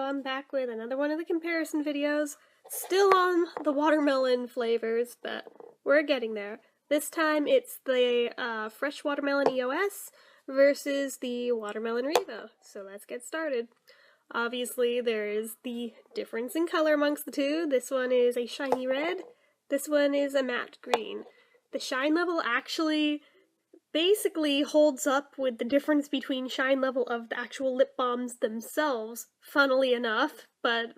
I'm back with another one of the comparison videos. Still on the watermelon flavors, but we're getting there. This time it's the Fresh Watermelon EOS versus the Watermelon REVO. So let's get started. Obviously there is the difference in color amongst the two. This one is a shiny red, this one is a matte green. The shine level actually basically holds up with the difference between shine level of the actual lip balms themselves, funnily enough, but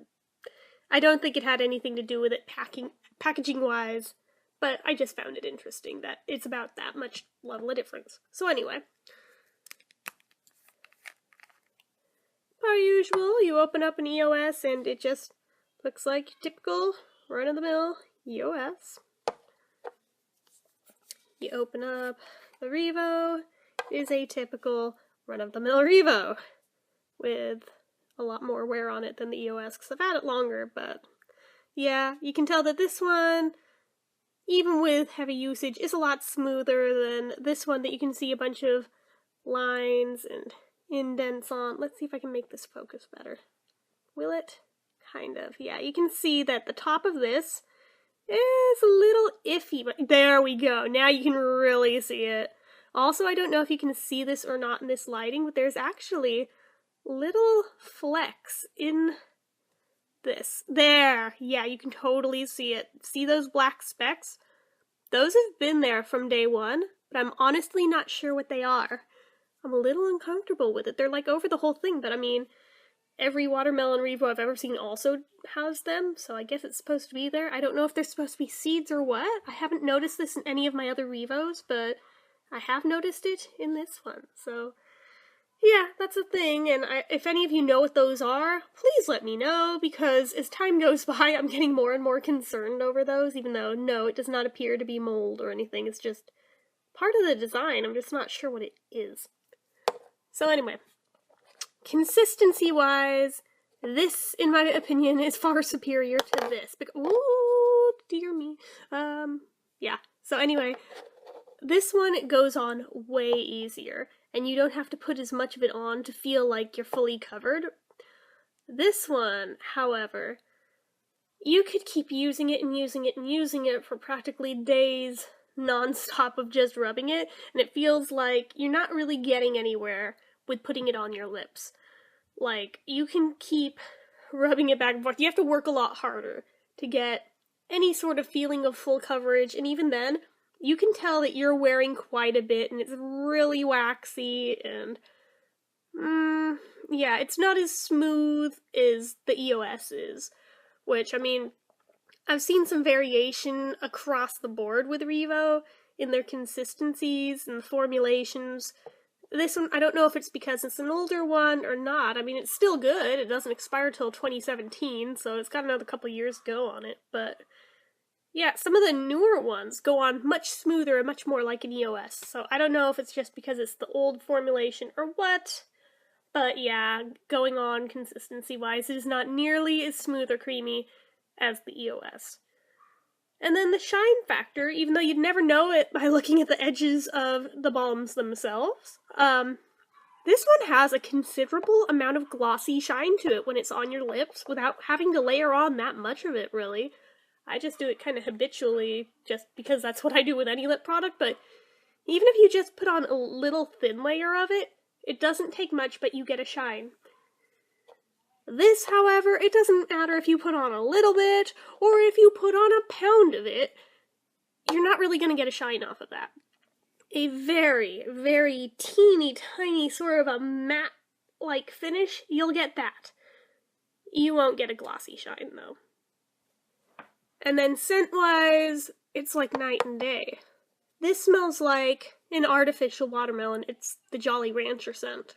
I don't think it had anything to do with it packaging-wise, but I just found it interesting that it's about that much level of difference. So anyway, per usual, you open up an EOS and it just looks like typical run-of-the-mill EOS. You open up the REVO, is a typical run-of-the-mill REVO, with a lot more wear on it than the EOS, because I've had it longer, but yeah, you can tell that this one, even with heavy usage, is a lot smoother than this one that you can see a bunch of lines and indents on. Let's see if I can make this focus better. Will it? Kind of. Yeah, you can see that the top of this is a little iffy, but there we go. Now you can really see it. Also, I don't know if you can see this or not in this lighting, but there's actually little flecks in this. There! Yeah, you can totally see it. See those black specks? Those have been there from day one, but I'm honestly not sure what they are. I'm a little uncomfortable with it. They're like over the whole thing, but I mean, every watermelon REVO I've ever seen also has them, so I guess it's supposed to be there. I don't know if they're supposed to be seeds or what. I haven't noticed this in any of my other REVOs, but I have noticed it in this one. So yeah, that's a thing, and if any of you know what those are, please let me know, because as time goes by, I'm getting more and more concerned over those, even though, no, it does not appear to be mold or anything. It's just part of the design. I'm just not sure what it is. So anyway, consistency-wise, this, in my opinion, is far superior to this. Ooh, dear me. Yeah. So anyway, this one, it goes on way easier, and you don't have to put as much of it on to feel like you're fully covered. This one, however, you could keep using it and using it and using it for practically days non-stop of just rubbing it, and it feels like you're not really getting anywhere with putting it on your lips. Like, you can keep rubbing it back and forth. You have to work a lot harder to get any sort of feeling of full coverage, and even then, you can tell that you're wearing quite a bit, and it's really waxy, and yeah, it's not as smooth as the EOS is, which, I mean, I've seen some variation across the board with REVO in their consistencies and formulations. This one, I don't know if it's because it's an older one or not. I mean, it's still good. It doesn't expire till 2017, so it's got another couple years to go on it, but yeah, some of the newer ones go on much smoother and much more like an EOS, so I don't know if it's just because it's the old formulation or what, but yeah, going on consistency-wise, it is not nearly as smooth or creamy as the EOS. And then the shine factor, even though you'd never know it by looking at the edges of the balms themselves, this one has a considerable amount of glossy shine to it when it's on your lips without having to layer on that much of it, really. I just do it kind of habitually, just because that's what I do with any lip product, but even if you just put on a little thin layer of it, it doesn't take much, but you get a shine. This, however, it doesn't matter if you put on a little bit, or if you put on a pound of it, you're not really going to get a shine off of that. A very, very teeny tiny sort of a matte-like finish, you'll get that. You won't get a glossy shine, though. And then scent-wise, it's like night and day. This smells like an artificial watermelon. It's the Jolly Rancher scent.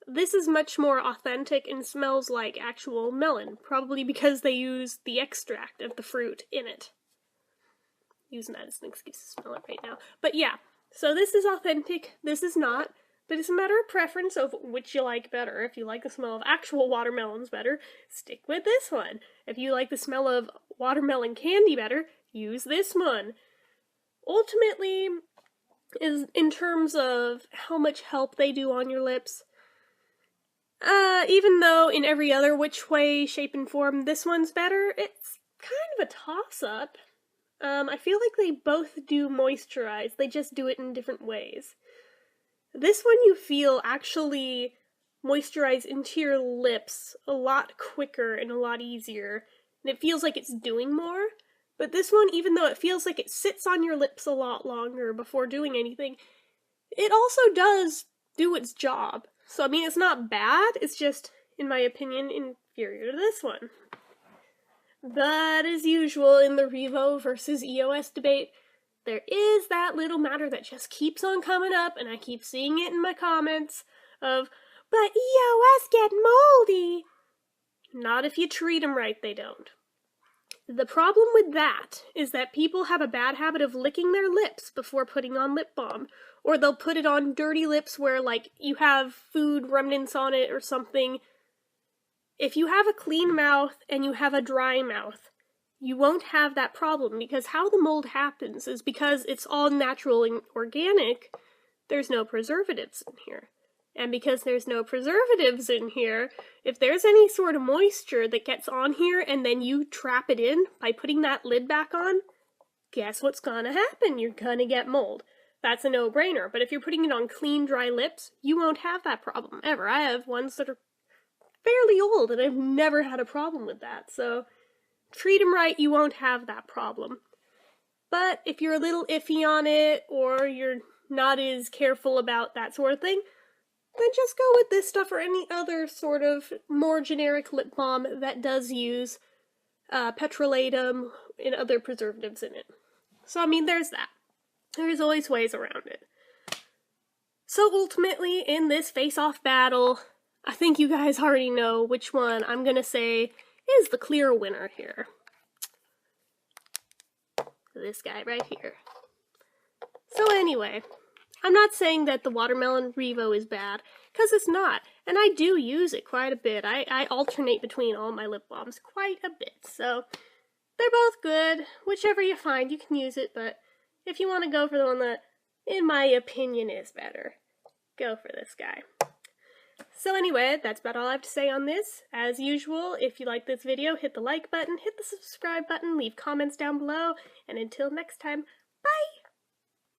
This is much more authentic and smells like actual melon, probably because they use the extract of the fruit in it. Using that as an excuse to smell it right now. But yeah, so this is authentic, this is not, but it's a matter of preference of which you like better. If you like the smell of actual watermelons better, stick with this one. If you like the smell of watermelon candy better, use this one. Ultimately, in terms of how much help they do on your lips, Even though in every other which way, shape, and form this one's better, it's kind of a toss-up. I feel like they both do moisturize, they just do it in different ways. This one you feel actually moisturize into your lips a lot quicker and a lot easier, and it feels like it's doing more. But this one, even though it feels like it sits on your lips a lot longer before doing anything, it also does do its job. So, I mean, it's not bad, it's just, in my opinion, inferior to this one. But as usual in the REVO versus EOS debate, there is that little matter that just keeps on coming up, and I keep seeing it in my comments, of, but EOS get moldy! Not if you treat them right, they don't. The problem with that is that people have a bad habit of licking their lips before putting on lip balm, or they'll put it on dirty lips where, like, you have food remnants on it or something. If you have a clean mouth and you have a dry mouth, you won't have that problem, because how the mold happens is because it's all natural and organic, there's no preservatives in here. And because there's no preservatives in here, if there's any sort of moisture that gets on here and then you trap it in by putting that lid back on, guess what's gonna happen? You're gonna get mold. That's a no-brainer. But if you're putting it on clean, dry lips, you won't have that problem ever. I have ones that are fairly old and I've never had a problem with that. So treat them right, you won't have that problem. But if you're a little iffy on it, or you're not as careful about that sort of thing, then just go with this stuff or any other sort of more generic lip balm that does use petrolatum and other preservatives in it. So, I mean, there's that. There's always ways around it. So ultimately, in this face-off battle, I think you guys already know which one I'm gonna say is the clear winner here. This guy right here. So anyway, I'm not saying that the Watermelon REVO is bad, because it's not, and I do use it quite a bit. I alternate between all my lip balms quite a bit, so they're both good. Whichever you find, you can use it, but if you want to go for the one that, in my opinion, is better, go for this guy. So anyway, that's about all I have to say on this. As usual, if you like this video, hit the like button, hit the subscribe button, leave comments down below, and until next time, bye!